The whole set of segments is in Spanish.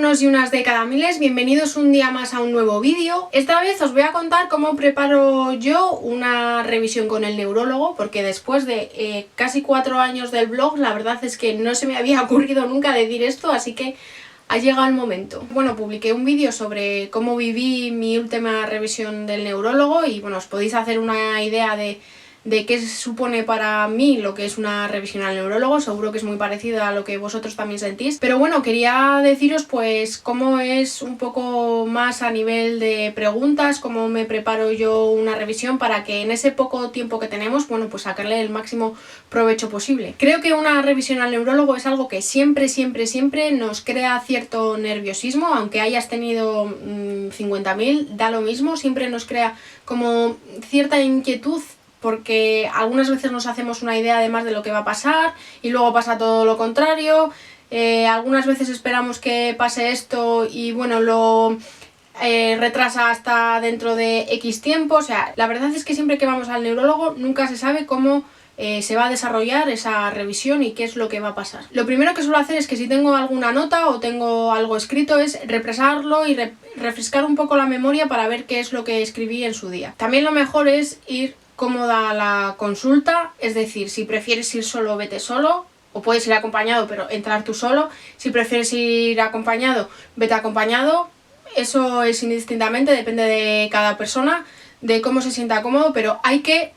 unos y unas de cada miles, bienvenidos un día más a un nuevo vídeo. Esta vez os voy a contar cómo preparo yo una revisión con el neurólogo, porque después de casi 4 años del blog, la verdad es que no se me había ocurrido nunca decir esto, así que ha llegado el momento. Bueno, publiqué un vídeo sobre cómo viví mi última revisión del neurólogo y bueno, os podéis hacer una idea de qué supone para mí lo que es una revisión al neurólogo. Seguro que es muy parecido a lo que vosotros también sentís, pero bueno, quería deciros pues cómo es un poco más a nivel de preguntas, cómo me preparo yo una revisión para que en ese poco tiempo que tenemos, bueno, pues sacarle el máximo provecho posible. Creo que una revisión al neurólogo es algo que siempre nos crea cierto nerviosismo, aunque hayas tenido 50.000, da lo mismo, siempre nos crea como cierta inquietud, porque algunas veces nos hacemos una idea además de lo que va a pasar y luego pasa todo lo contrario. Algunas veces esperamos que pase esto y bueno, lo retrasa hasta dentro de X tiempo. O sea, la verdad es que siempre que vamos al neurólogo nunca se sabe cómo se va a desarrollar esa revisión y qué es lo que va a pasar. Lo primero que suelo hacer es que si tengo alguna nota o tengo algo escrito es repasarlo y refrescar un poco la memoria para ver qué es lo que escribí en su día. También lo mejor es ir cómoda a la consulta, es decir, si prefieres ir solo, vete solo, o puedes ir acompañado pero entrar tú solo. Si prefieres ir acompañado, vete acompañado. Eso es indistintamente, depende de cada persona, de cómo se sienta cómodo, pero hay que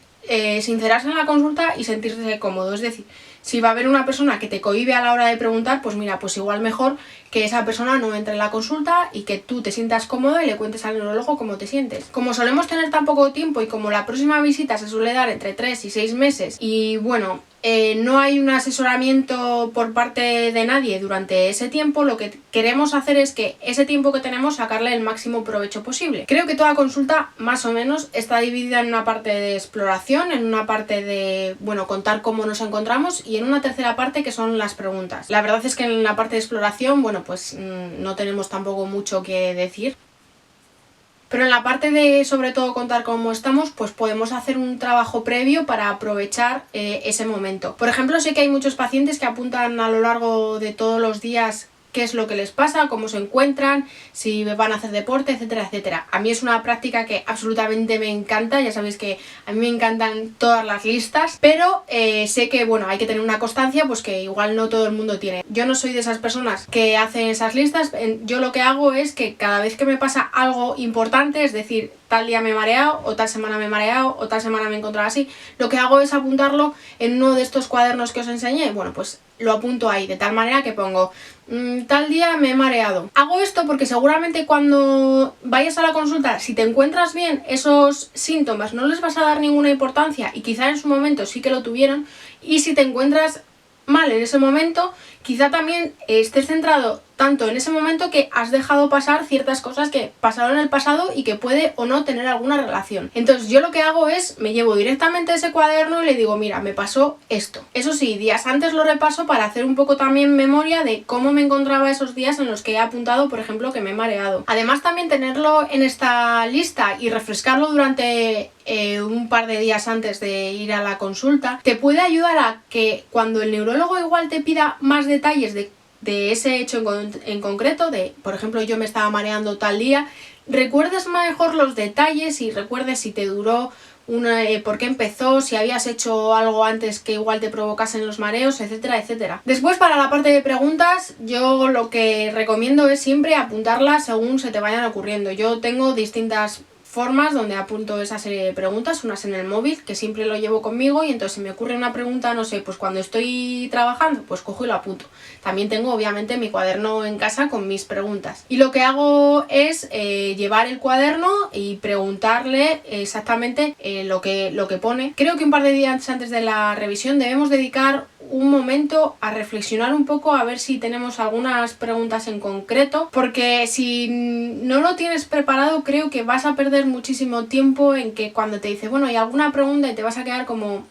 sincerarse en la consulta y sentirse cómodo. Es decir, si va a haber una persona que te cohíbe a la hora de preguntar, pues mira, pues igual mejor que esa persona no entre en la consulta y que tú te sientas cómodo y le cuentes al neurólogo cómo te sientes. Como solemos tener tan poco tiempo y como la próxima visita se suele dar entre 3 y 6 meses y bueno, no hay un asesoramiento por parte de nadie durante ese tiempo, lo que queremos hacer es que ese tiempo que tenemos sacarle el máximo provecho posible. Creo que toda consulta más o menos está dividida en una parte de exploración, en una parte de, bueno, contar cómo nos encontramos y en una tercera parte que son las preguntas. La verdad es que en la parte de exploración, bueno, pues no tenemos tampoco mucho que decir. Pero en la parte de, sobre todo, contar cómo estamos, pues podemos hacer un trabajo previo para aprovechar ese momento. Por ejemplo, sé que hay muchos pacientes que apuntan a lo largo de todos los días qué es lo que les pasa, cómo se encuentran, si van a hacer deporte, etcétera, etcétera. A mí es una práctica que absolutamente me encanta, ya sabéis que a mí me encantan todas las listas, pero sé que, bueno, hay que tener una constancia pues que igual no todo el mundo tiene. Yo no soy de esas personas que hacen esas listas. Yo lo que hago es que cada vez que me pasa algo importante, es decir, tal día me he mareado, o tal semana me he mareado, o tal semana me he encontrado así, lo que hago es apuntarlo en uno de estos cuadernos que os enseñé. Bueno, pues lo apunto ahí, de tal manera que pongo tal día me he mareado. Hago esto porque seguramente cuando vayas a la consulta, si te encuentras bien, esos síntomas no les vas a dar ninguna importancia y quizá en su momento sí que lo tuvieron, y si te encuentras mal en ese momento, quizá también estés centrado tanto en ese momento que has dejado pasar ciertas cosas que pasaron en el pasado y que puede o no tener alguna relación. Entonces yo lo que hago es, me llevo directamente ese cuaderno y le digo, mira, me pasó esto. Eso sí, días antes lo repaso para hacer un poco también memoria de cómo me encontraba esos días en los que he apuntado, por ejemplo, que me he mareado. Además también tenerlo en esta lista y refrescarlo durante un par de días antes de ir a la consulta te puede ayudar a que cuando el neurólogo igual te pida más detalles de ese hecho en concreto, de por ejemplo yo me estaba mareando tal día, recuerdes mejor los detalles y recuerdes si te duró por qué empezó, si habías hecho algo antes que igual te provocasen los mareos, etcétera, etcétera. Después, para la parte de preguntas, yo lo que recomiendo es siempre apuntarlas según se te vayan ocurriendo. Yo tengo distintas formas donde apunto esa serie de preguntas, unas en el móvil, que siempre lo llevo conmigo, y entonces si me ocurre una pregunta, no sé, pues cuando estoy trabajando, pues cojo y lo apunto. También tengo obviamente mi cuaderno en casa con mis preguntas. Y lo que hago es llevar el cuaderno y preguntarle exactamente lo que pone. Creo que un par de días antes de la revisión debemos dedicar un momento a reflexionar un poco, a ver si tenemos algunas preguntas en concreto, porque si no lo tienes preparado creo que vas a perder muchísimo tiempo en que cuando te dice, bueno, ¿hay alguna pregunta? Y te vas a quedar como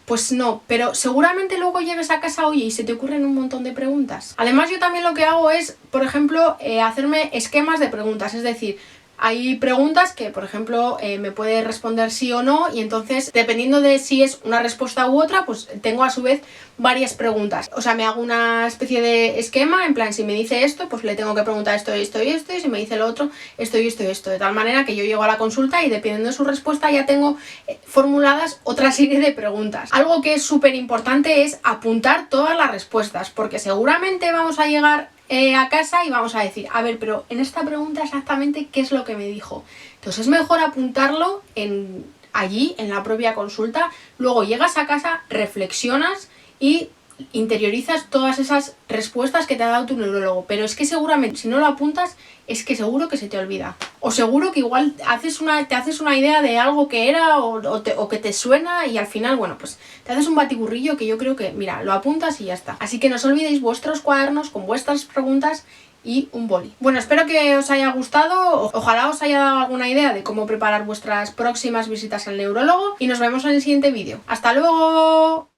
pues no, pero seguramente luego llegues a casa, oye, y se te ocurren un montón de preguntas. Además yo también lo que hago es, por ejemplo, hacerme esquemas de preguntas, es decir, hay preguntas que, por ejemplo, me puede responder sí o no, y entonces, dependiendo de si es una respuesta u otra, pues tengo a su vez varias preguntas. O sea, me hago una especie de esquema, en plan, si me dice esto, pues le tengo que preguntar esto y esto y esto, y si me dice lo otro, esto y esto y esto, de tal manera que yo llego a la consulta y dependiendo de su respuesta ya tengo formuladas otra serie de preguntas. Algo que es súper importante es apuntar todas las respuestas, porque seguramente vamos a llegar a casa y vamos a decir, a ver, pero en esta pregunta exactamente qué es lo que me dijo. Entonces es mejor apuntarlo allí, en la propia consulta. Luego llegas a casa, reflexionas y interiorizas todas esas respuestas que te ha dado tu neurólogo, pero es que seguramente si no lo apuntas es que seguro que se te olvida, o seguro que igual te haces una idea de algo que era o que te suena y al final, bueno, pues te haces un batiburrillo que yo creo que, mira, lo apuntas y ya está. Así que no os olvidéis vuestros cuadernos con vuestras preguntas y un boli. Bueno, espero que os haya gustado, ojalá os haya dado alguna idea de cómo preparar vuestras próximas visitas al neurólogo y nos vemos en el siguiente vídeo. ¡Hasta luego!